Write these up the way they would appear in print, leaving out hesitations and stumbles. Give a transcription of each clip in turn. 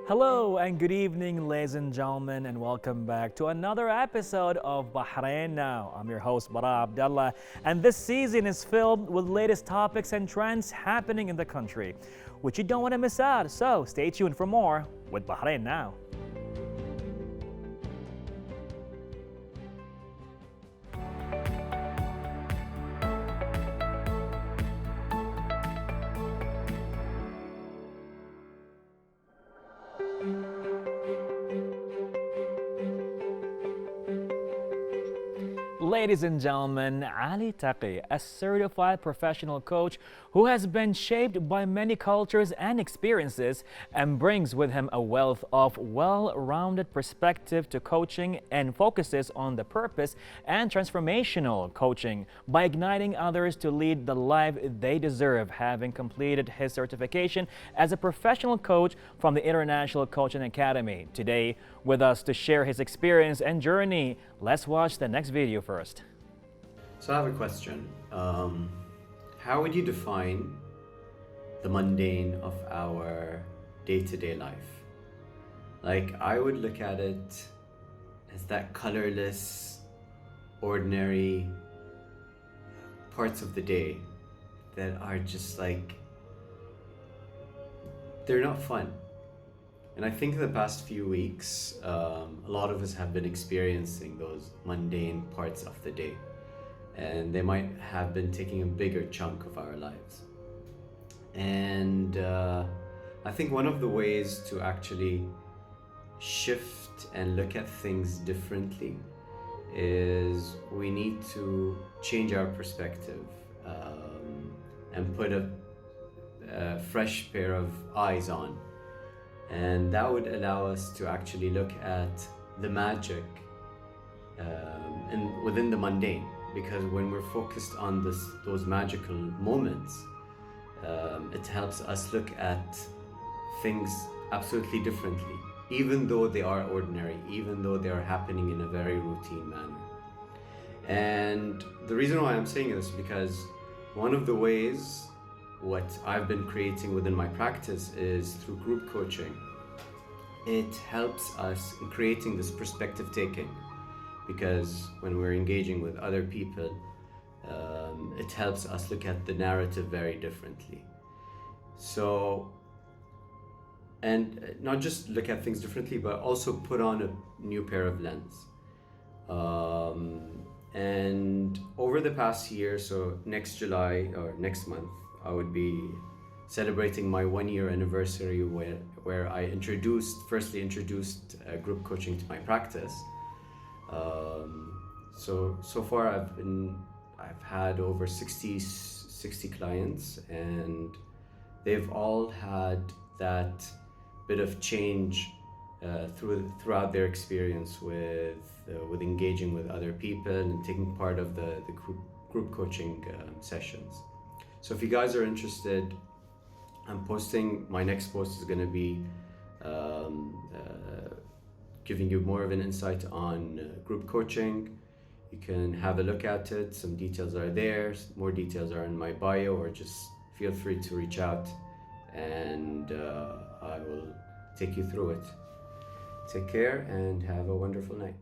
Hello and good evening, ladies and gentlemen, and welcome back to another episode of Bahrain Now. I'm your host, Bara Abdallah, and this season is filled with latest topics and trends happening in the country, which you don't want to miss out. So stay tuned for more with Bahrain Now. Ladies and gentlemen, Ali Taqi, a certified professional coach who has been shaped by many cultures and experiences and brings with him a wealth of well-rounded perspective to coaching and focuses on the purpose and transformational coaching by igniting others to lead the life they deserve, having completed his certification as a professional coach from the International Coaching Academy. Today, with us to share his experience and journey, let's watch the next video first. So I have a question. How would you define the mundane of our day-to-day life? Like, I would look at it as that colorless, ordinary parts of the day that are just like, they're not fun. And I think the past few weeks, a lot of us have been experiencing those mundane parts of the day. And they might have been taking a bigger chunk of our lives. And I think one of the ways to actually shift and look at things differently is we need to change our perspective and put a fresh pair of eyes on. And that would allow us to actually look at the magic within the mundane. Because when we're focused on those magical moments, it helps us look at things absolutely differently, even though they are ordinary, even though they are happening in a very routine manner. And the reason why I'm saying this is because one of the ways what I've been creating within my practice is through group coaching. It helps us in creating this perspective taking, because when we're engaging with other people, it helps us look at the narrative very differently. So, and not just look at things differently, but also put on a new pair of lens. And over the past year, so next July or next month, I would be celebrating my 1-year anniversary where I firstly introduced group coaching to my practice. So far I've had over 60 clients, and they've all had that bit of change throughout their experience with engaging with other people and taking part of the group coaching sessions. So if you guys are interested, my next post is going to be giving you more of an insight on group coaching. You can have a look at it. Some details are there. More details are in my bio, or just feel free to reach out and I will take you through it. Take care and have a wonderful night.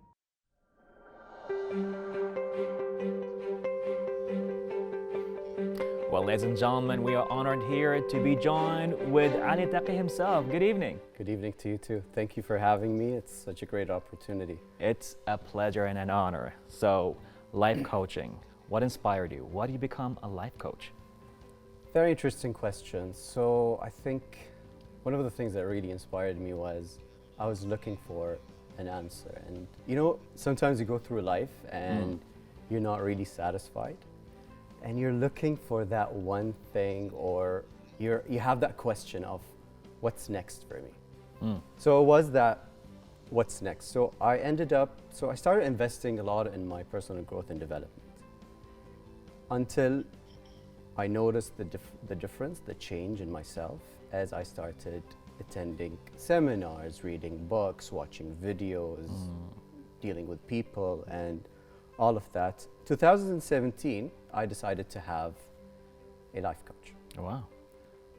Well, ladies and gentlemen, we are honored here to be joined with Ali Taqi himself. Good evening. Good evening to you too. Thank you for having me. It's such a great opportunity. It's a pleasure and an honor. So, life coaching, what inspired you? Why did you become a life coach? Very interesting question. So I think one of the things that really inspired me was I was looking for an answer. And you know, sometimes you go through life and you're not really satisfied. And you're looking for that one thing, or you have that question of what's next for me. So it was that what's next. So I started investing a lot in my personal growth and development until I noticed the difference, the change in myself as I started attending seminars, reading books, watching videos, dealing with people, and all of that. 2017, I decided to have a life coach. Oh, wow.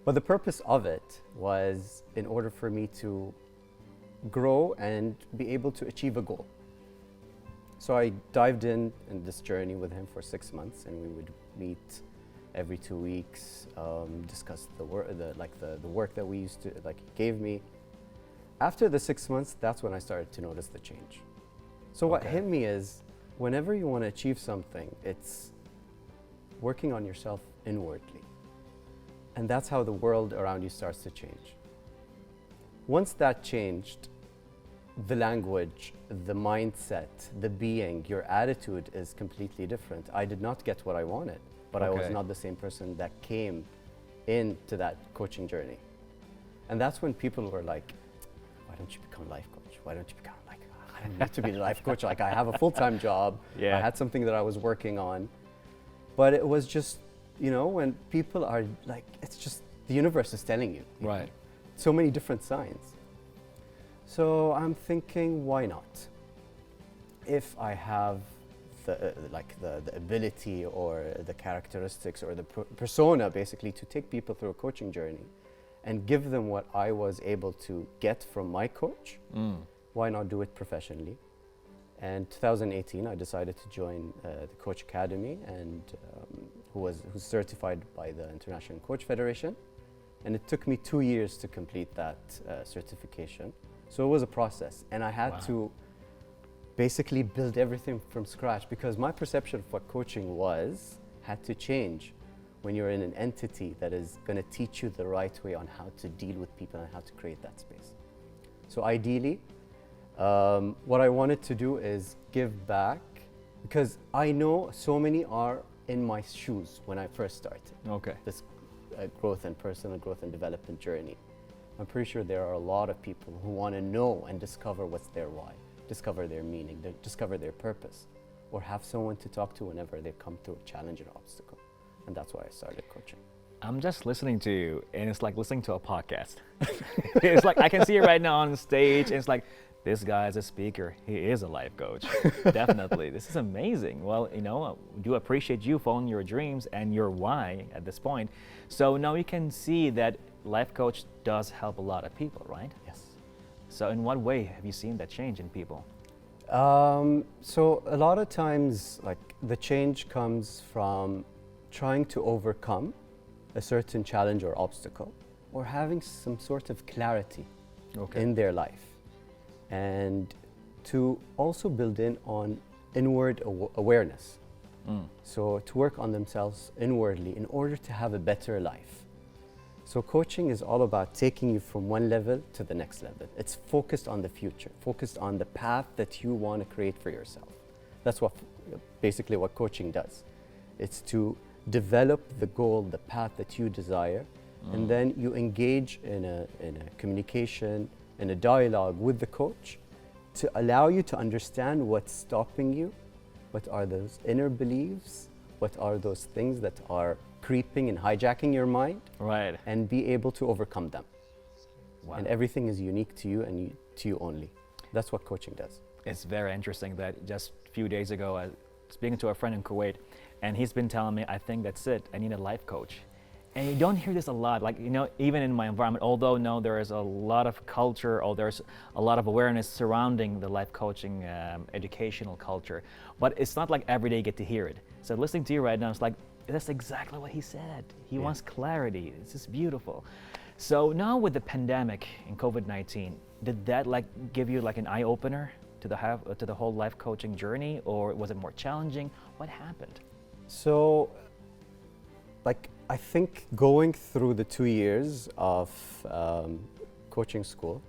But the purpose of it was in order for me to grow and be able to achieve a goal. So I dived in this journey with him for 6 months, and we would meet every 2 weeks, discuss the work that we used to he gave me. After the 6 months, that's when I started to notice the change. So what hit me is, whenever you want to achieve something, it's working on yourself inwardly. And that's how the world around you starts to change. Once that changed, the language, the mindset, the being, your attitude is completely different. I did not get what I wanted, but I was not the same person that came into that coaching journey. And that's when people were like, why don't you become a life coach? Why don't you become I don't need to be a life coach. I have a full-time job. I had something that I was working on. But it was just, when people are it's just the universe is telling you. Right. So many different signs. So I'm thinking, why not? If I have the ability or the characteristics or the persona, basically, to take people through a coaching journey and give them what I was able to get from my coach, why not do it professionally? And 2018, I decided to join the Coach Academy, and who's certified by the International Coach Federation. And it took me 2 years to complete that certification. So it was a process, and I had to basically build everything from scratch, because my perception of what coaching had to change when you're in an entity that is going to teach you the right way on how to deal with people and how to create that space. So ideally, what I wanted to do is give back, because I know so many are in my shoes when I first started. This growth and personal growth and development journey. I'm pretty sure there are a lot of people who want to know and discover what's their why, discover their meaning, discover their purpose, or have someone to talk to whenever they come through a challenge or obstacle. And that's why I started coaching. I'm just listening to you, and it's like listening to a podcast. It's like I can see you right now on stage, and it's like, this guy is a speaker. He is a life coach. Definitely. This is amazing. Well, we do appreciate you following your dreams and your why at this point. So now you can see that life coach does help a lot of people, right? Yes. So in what way have you seen that change in people? So a lot of times, the change comes from trying to overcome a certain challenge or obstacle, or having some sort of clarity in their life. And to also build in on inward awareness. So to work on themselves inwardly in order to have a better life. So coaching is all about taking you from one level to the next level. It's focused on the future, focused on the path that you want to create for yourself. That's basically what coaching does. It's to develop the goal, the path that you desire, and then you engage in a communication, in a dialogue with the coach to allow you to understand what's stopping you, what are those inner beliefs, what are those things that are creeping and hijacking your mind, and be able to overcome them. And everything is unique to you and to you only. That's what coaching does. It's very interesting that just a few days ago, I was speaking to a friend in Kuwait, and he's been telling me, I think that's it, I need a life coach. And you don't hear this a lot, even in my environment, although there is a lot of culture, or there's a lot of awareness surrounding the life coaching educational culture, but it's not like every day you get to hear it. So listening to you right now, it's like, that's exactly what he said. He wants clarity. This is beautiful. So now with the pandemic and COVID-19, did that give you an eye-opener to the whole life coaching journey, or was it more challenging? What happened? So, I think going through the 2 years of coaching school,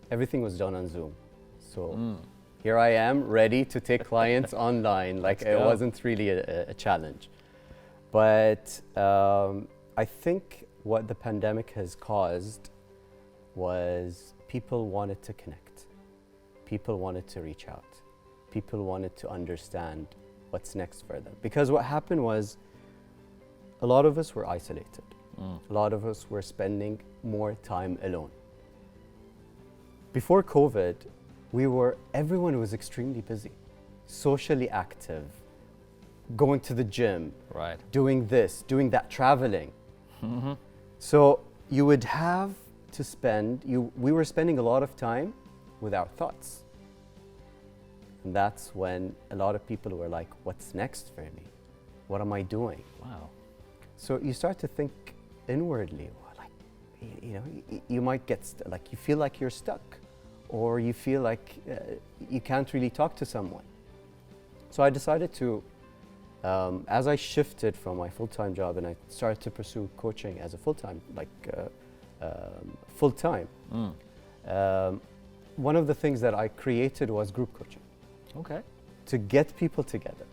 everything was done on Zoom. So here I am, ready to take clients online. It wasn't really a challenge. But I think what the pandemic has caused was people wanted to connect. People wanted to reach out. People wanted to understand what's next for them. Because what happened was, a lot of us were isolated. A lot of us were spending more time alone. Before COVID, everyone was extremely busy, socially active, going to the gym, doing this, doing that, traveling. So you would have to we were spending a lot of time with our thoughts. And that's when a lot of people were like, what's next for me? What am I doing? Wow. So you start to think inwardly, well, like, you might get, like you feel like you're stuck, or you feel like you can't really talk to someone. So I decided to, as I shifted from my full-time job and I started to pursue coaching as a full-time, full-time, one of the things that I created was group coaching. Okay. To get people together,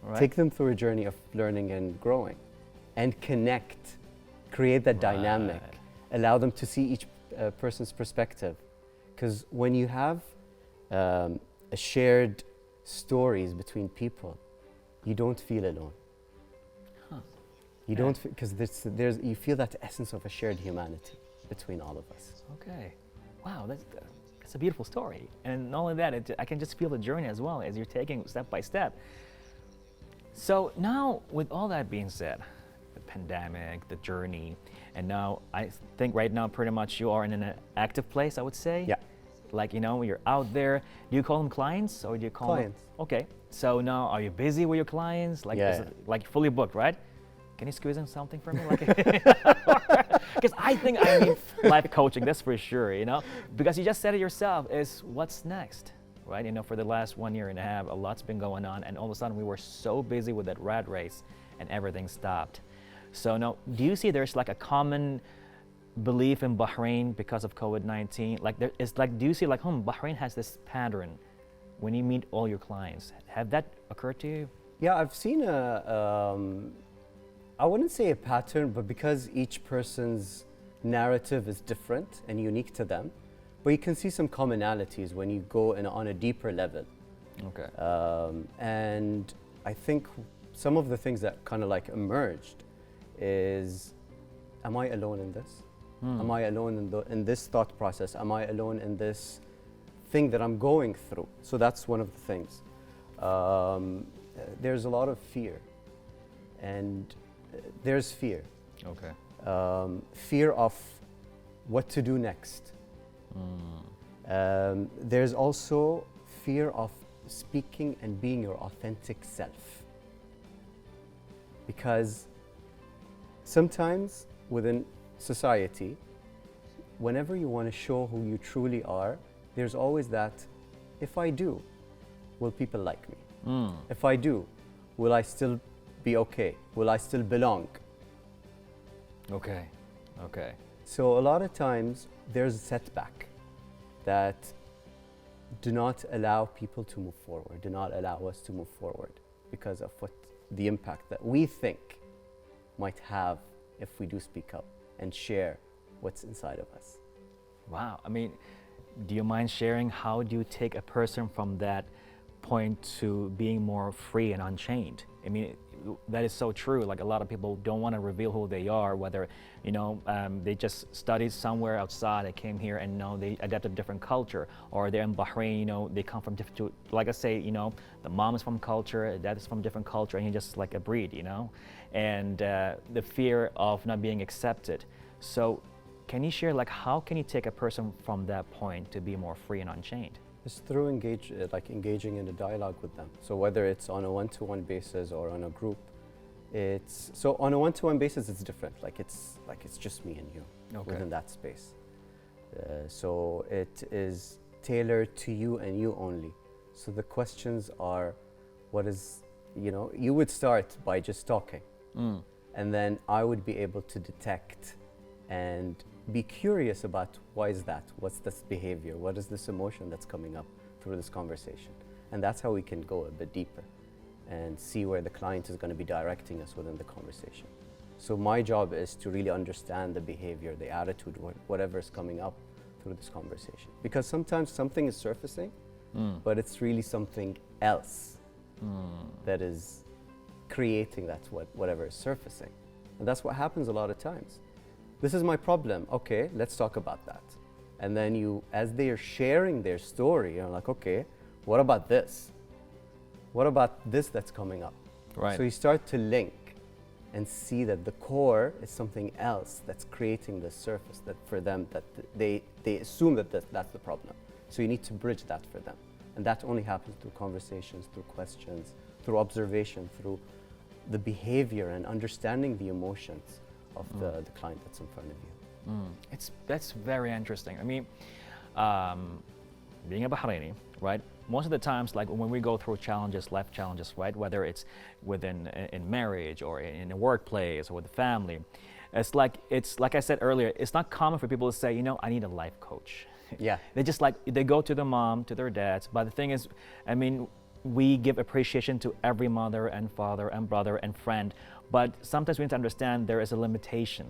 Right. take them through a journey of learning and growing, and connect, create that dynamic, Right. allow them to see each person's perspective. Because when you have a shared stories between people, you don't feel alone. Huh. You don't, because there's you feel that essence of a shared humanity between all of us. Okay. Wow, that's a beautiful story. And not only that, I can just feel the journey as well as you're taking step by step. So now, with all that being said, the pandemic, the journey, and now I think right now pretty much you are in an active place, I would say. Yeah. Like, you're out there. Do you call them clients or do you call Clients. them? Okay. So now, are you busy with your clients? Like, Yeah. is it, like fully booked, right? Can you squeeze in something for me? Because I think I need life coaching, that's for sure, Because you just said it yourself, is what's next, right? For the last 1 year and a half, a lot's been going on, and all of a sudden we were so busy with that rat race and everything stopped. So now, do you see there's like a common belief in Bahrain because of COVID-19? Do you see Bahrain has this pattern when you meet all your clients? Have that occurred to you? Yeah, I've seen I wouldn't say a pattern, but because each person's narrative is different and unique to them, but you can see some commonalities when you go on a deeper level. Okay. And I think some of the things that kind of like emerged is, am I alone in this? Am I alone in this thought process? Am I alone in this thing that I'm going through? So that's one of the things. There's a lot of fear, and there's fear. Okay. Fear of what to do next. There's also fear of speaking and being your authentic self. Because sometimes within society, whenever you want to show who you truly are, there's always that, if I do, will people like me? If I do, will I still be okay? Will I still belong? Okay. Okay. So a lot of times there's a setback that do not allow people to move forward, do not allow us to move forward because of what the impact that we think might have if we do speak up and share what's inside of us. Wow. I mean, do you mind sharing how do you take a person from that point to being more free and unchained? I mean, that is so true. Like, a lot of people don't want to reveal who they are, whether, they just studied somewhere outside, they came here and they adapted a different culture, or they're in Bahrain, they come from different, like I say, the mom is from culture, dad is from different culture, and you're just like a breed, and the fear of not being accepted. So can you share, like, how can you take a person from that point to be more free and unchained? It's through engaging in a dialogue with them. So whether it's on a one-to-one basis or on a group, so on a one-to-one basis it's different. It's just me and you within that space. So it is tailored to you and you only. So the questions are, you would start by just talking, and then I would be able to detect and be curious about why is that? What's this behavior? What is this emotion that's coming up through this conversation? And that's how we can go a bit deeper and see where the client is going to be directing us within the conversation. So my job is to really understand the behavior, the attitude, whatever is coming up through this conversation. Because sometimes something is surfacing, but it's really something else that is creating whatever is surfacing. And that's what happens a lot of times. This is my problem. Okay, let's talk about that. And then as they are sharing their story, you're like, okay, what about this? What about this that's coming up? Right. So you start to link and see that the core is something else that's creating the surface that for them that they assume that's the problem. So you need to bridge that for them. And that only happens through conversations, through questions, through observation, through the behavior and understanding the emotions of the client that's in front of you. That's very interesting. I mean, being a Bahraini, right? Most of the times, like when we go through challenges, life challenges, right? Whether it's within in marriage or in a workplace or with the family, it's like I said earlier. It's not common for people to say, you know, I need a life coach. Yeah. They go to the mom, to their dads. But the thing is, I mean, we give appreciation to every mother and father and brother and friend, but sometimes we need to understand there is a limitation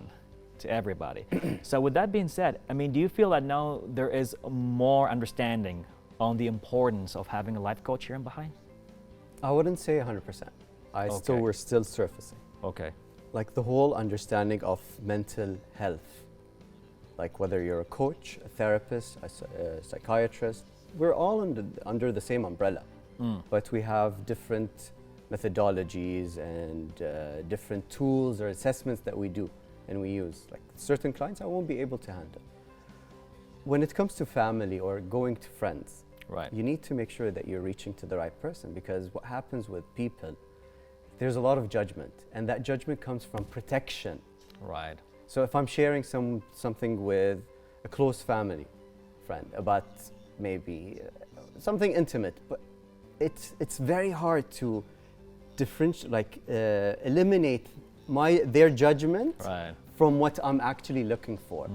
to everybody. So with that being said, I mean, do you feel that now there is more understanding on the importance of having a life coach here in Bahrain? I wouldn't say 100%. We're still surfacing. Okay. Like the whole understanding of mental health, like whether you're a coach, a therapist, a psychiatrist, we're all under the same umbrella, but we have different methodologies and different tools or assessments that we do and we use. Like certain clients I won't be able to handle. When it comes to family or going to friends, Right. you need to make sure that you're reaching to the right person, because what happens with people, there's a lot of judgment, and that judgment comes from protection. Right. So if I'm sharing something with a close family friend about maybe something intimate, but it's very hard to eliminate their judgment Right. from what I'm actually looking for.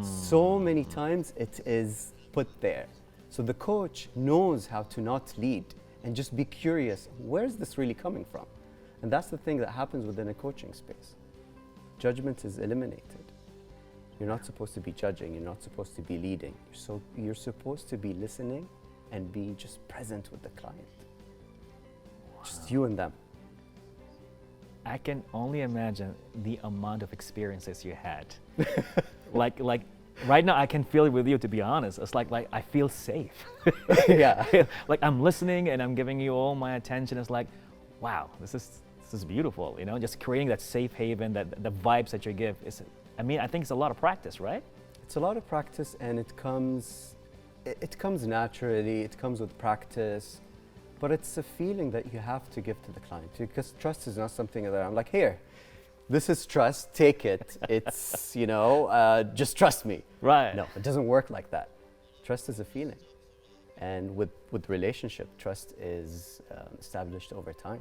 So many times it is put there. So the coach knows how to not lead and just be curious, where's this really coming from? And that's the thing that happens within a coaching space. Judgment is eliminated. You're not supposed to be judging, you're not supposed to be leading. You're supposed to be listening and be just present with the client. Wow. Just you and them. I can only imagine the amount of experiences you had. like right now I can feel it with you, to be honest. It's like I feel safe. Yeah. Like I'm listening and I'm giving you all my attention. It's like, wow, this is beautiful, you know, just creating that safe haven, that the vibes that you give is, I mean, I think it's a lot of practice, right? It's a lot of practice, and it comes naturally, it comes with practice, but it's a feeling that you have to give to the client, because trust is not something that I'm like, here, this is trust, take it. It's, just trust me. Right. No, it doesn't work like that. Trust is a feeling. And with relationship, trust is established over time.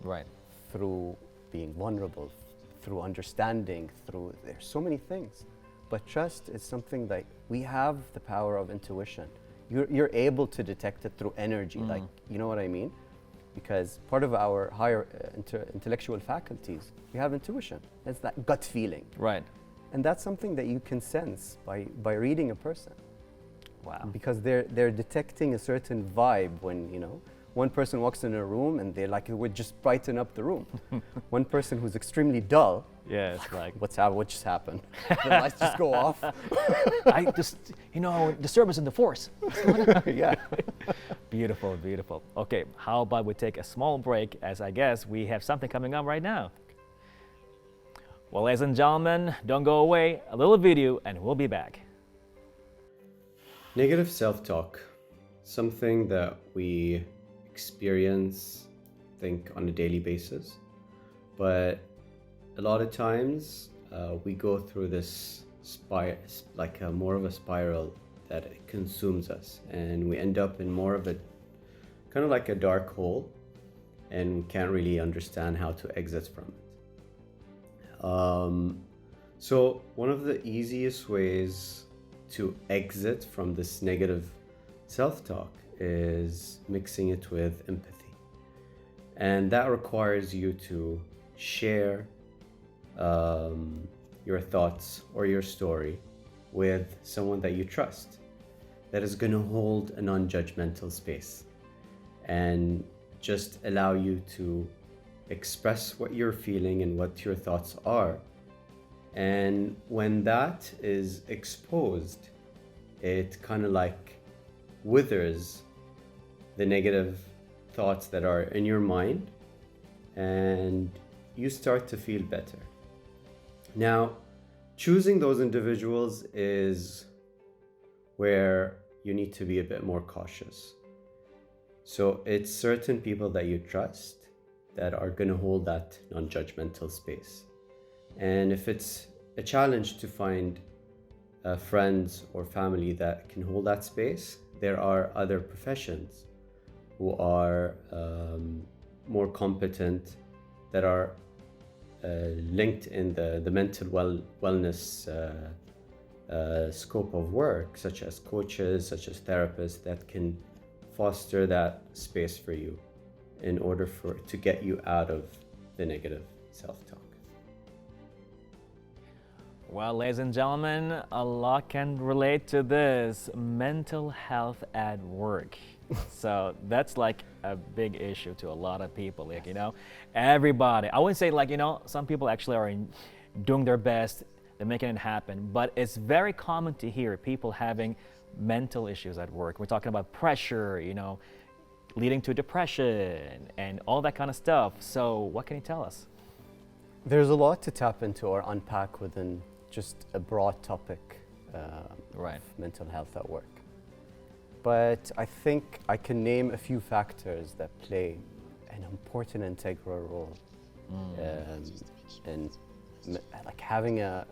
Right. Through being vulnerable, through understanding, there's so many things. But trust is something that we have the power of intuition. You're able to detect it through energy, like, you know what I mean? Because part of our higher intellectual faculties, we have intuition. It's that gut feeling. Right. And that's something that you can sense by reading a person. Wow. Because they're detecting a certain vibe when, one person walks in a room and they're like, it would just brighten up the room. One person who's extremely dull, Yeah, it's like what just happened? The lights just go off. I just, disturbance in the force. Yeah. Beautiful, beautiful. Okay, how about we take a small break, as I guess we have something coming up right now. Well, ladies and gentlemen, don't go away. A little video and we'll be back. Negative self-talk, something that we experience, think on a daily basis, but a lot of times we go through this more of a spiral that it consumes us, and we end up in more of a kind of like a dark hole, and we can't really understand how to exit from it. So one of the easiest ways to exit from this negative self-talk is mixing it with empathy, and that requires you to share your thoughts or your story with someone that you trust, that is going to hold a non-judgmental space and just allow you to express what you're feeling and what your thoughts are. And when that is exposed, it kind of like withers the negative thoughts that are in your mind, and you start to feel better. Now, choosing those individuals is where you need to be a bit more cautious. So it's certain people that you trust that are going to hold that non-judgmental space. And if it's a challenge to find friends or family that can hold that space, there are other professions who are more competent, that are linked in the mental wellness scope of work, such as coaches, such as therapists, that can foster that space for you in order to get you out of the negative self-talk. Well, ladies and gentlemen, a lot can relate to this mental health at work. So that's like a big issue to a lot of people. Like, everybody. I wouldn't say some people actually are doing their best, they're making it happen, but it's very common to hear people having mental issues at work. We're talking about pressure, leading to depression and all that kind of stuff. So what can you tell us? There's a lot to tap into or unpack within just a broad topic Right. of mental health at work. But I think I can name a few factors that play an important integral role in like having a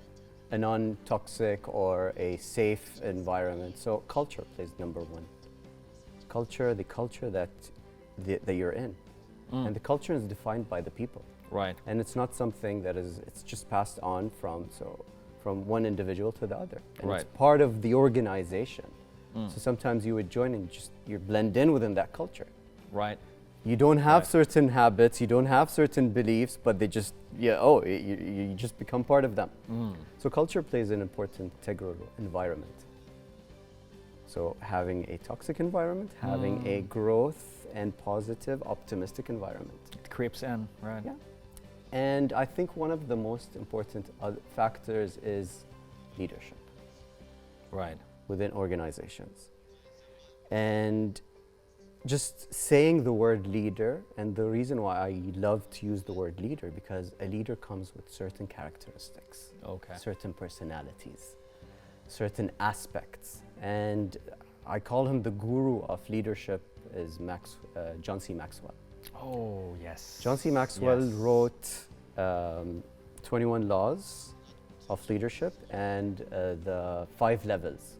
non-toxic or a safe environment. So culture plays number one. Culture, the culture that you're in. And the culture is defined by the people. Right. And it's not something that it's just passed on from one individual to the other. And Right. it's part of the organization. So sometimes you would join and you blend in within that culture. Right. You don't have Right. certain habits, you don't have certain beliefs, but they just, you just become part of them. So culture plays an important integral environment. So having a toxic environment, having a growth and positive, optimistic environment. It creeps in, right? Yeah. And I think one of the most important factors is leadership Right. within organizations. And just saying the word leader, and the reason why I love to use the word leader, because a leader comes with certain characteristics, Okay. certain personalities, certain aspects. And I call him the guru of leadership is John C. Maxwell. Oh, yes. John C. Maxwell Yes. wrote 21 Laws of Leadership and the 5 levels.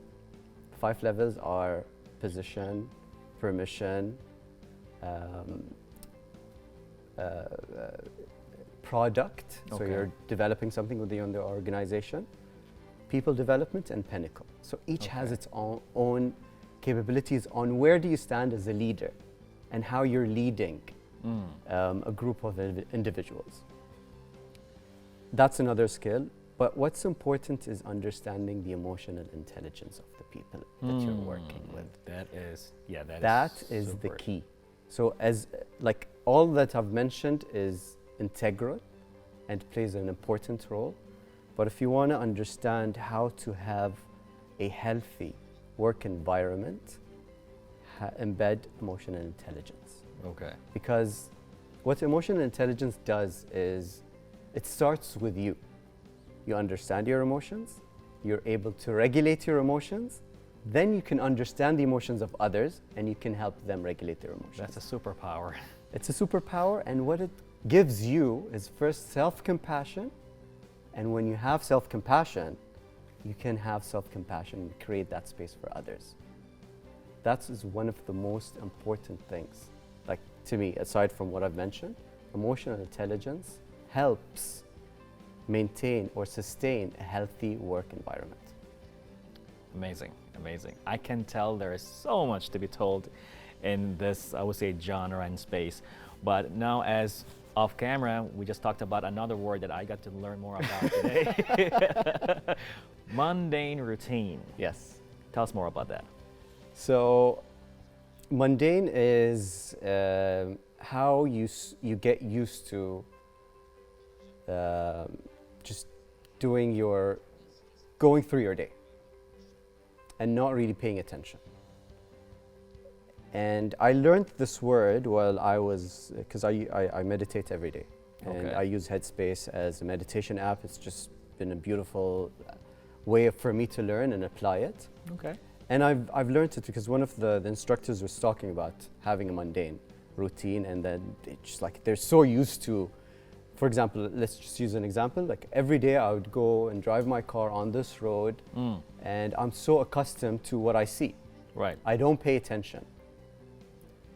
5 levels are position, permission, product, so Okay. you're developing something within the organization, people development, and pinnacle. So each has Okay. its own capabilities on where do you stand as a leader and how you're leading a group of individuals. That's another skill, but what's important is understanding the emotional intelligence of the people that you're working with. That is That is the super. key. So as like all that I've mentioned is integral and plays an important role, but if you want to understand how to have a healthy work environment, embed emotional intelligence. Okay. Because what emotional intelligence does is it starts with you. You understand your emotions, you're able to regulate your emotions, then you can understand the emotions of others and you can help them regulate their emotions. That's a superpower. It's a superpower, and what it gives you is first self-compassion. And when you have self-compassion, you can have self-compassion and create that space for others. That is one of the most important things. Like to me, aside from what I've mentioned, emotional intelligence helps maintain or sustain a healthy work environment. Amazing, amazing. I can tell there is so much to be told in this, I would say, genre and space. But now, as off camera, we just talked about another word that I got to learn more about today. Mundane routine. Yes. Tell us more about that. So, mundane is how you get used to just going through your day and not really paying attention. And I learned this word while I was, because I meditate every day. And Okay. I use Headspace as a meditation app. It's just been a beautiful way for me to learn and apply it. Okay. And I've learned it because one of the instructors was talking about having a mundane routine, and then it's just like they're so used to, for example, let's just use an example. Like every day I would go and drive my car on this road, and I'm so accustomed to what I see. Right. I don't pay attention.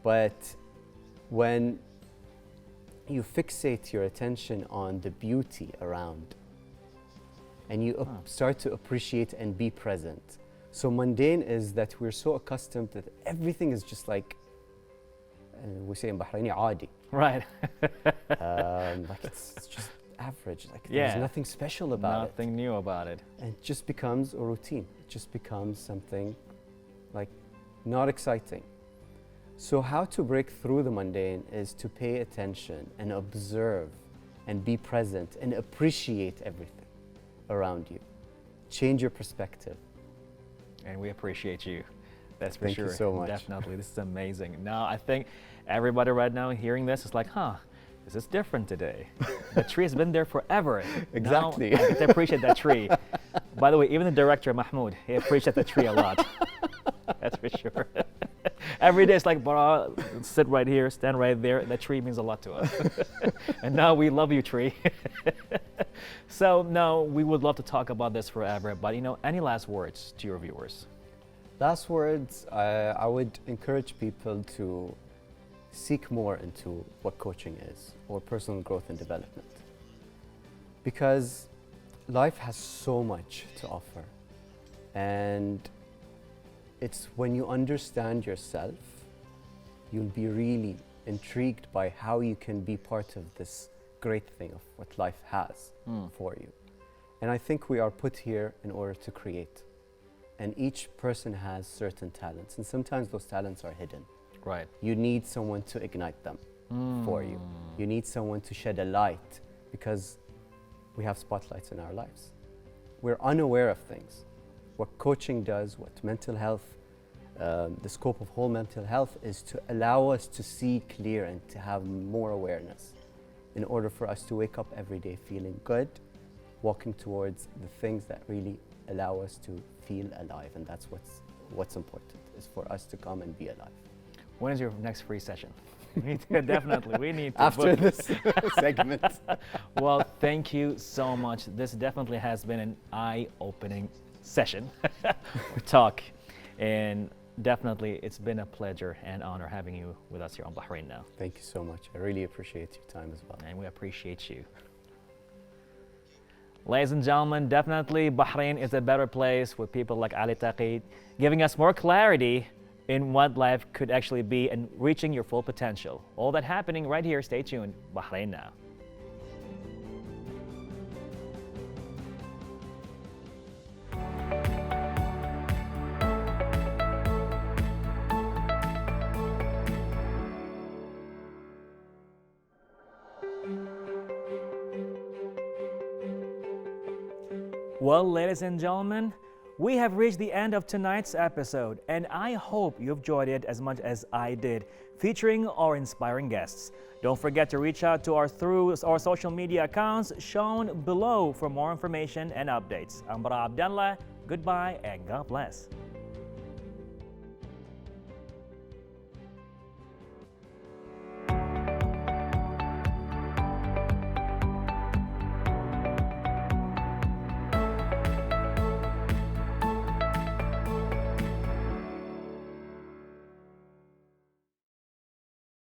But when you fixate your attention on the beauty around, and you start to appreciate and be present. So mundane is that we're so accustomed that everything is just like, we say in Bahraini, عادي. Right. Like it's just average. Like there's nothing special about it. Nothing new about it. And it just becomes a routine. It just becomes something like not exciting. So how to break through the mundane is to pay attention and observe and be present and appreciate everything around you. Change your perspective. And we appreciate you. That's for Thank sure. you so much. Definitely. This is amazing. Now, I think everybody right now hearing this is like, this is different today. The tree has been there forever. Exactly. Now I get to appreciate that tree. By the way, even the director, Mahmoud, he appreciates the tree a lot. That's for sure. Every day it's like, bara, sit right here, stand right there. That tree means a lot to us. And now we love you, tree. So now we would love to talk about this forever, but any last words to your viewers? Last words, I would encourage people to seek more into what coaching is, or personal growth and development. Because life has so much to offer. And it's when you understand yourself, you'll be really intrigued by how you can be part of this great thing of what life has for you. And I think we are put here in order to create. And each person has certain talents, and sometimes those talents are hidden. Right. You need someone to ignite them for you. You need someone to shed a light, because we have spotlights in our lives. We're unaware of things. What coaching does, what mental health, the scope of whole mental health is to allow us to see clear and to have more awareness in order for us to wake up every day feeling good, walking towards the things that really allow us to feel alive. And that's what's important, is for us to come and be alive. When is your next free session? Definitely, we need to After book. this segment. Well, thank you so much. This definitely has been an eye-opening session or talk, and definitely it's been a pleasure and honor having you with us here on Bahrain Now. Thank you so much. I really appreciate your time as well. And we appreciate you. Ladies and gentlemen, definitely Bahrain is a better place with people like Ali Taqi giving us more clarity in what life could actually be and reaching your full potential. All that happening right here. Stay tuned. Bahrain Now. Well, ladies and gentlemen, we have reached the end of tonight's episode, and I hope you enjoyed it as much as I did, featuring our inspiring guests. Don't forget to reach out to our through our social media accounts shown below for more information and updates. I'm Bara Abdallah. Goodbye and God bless.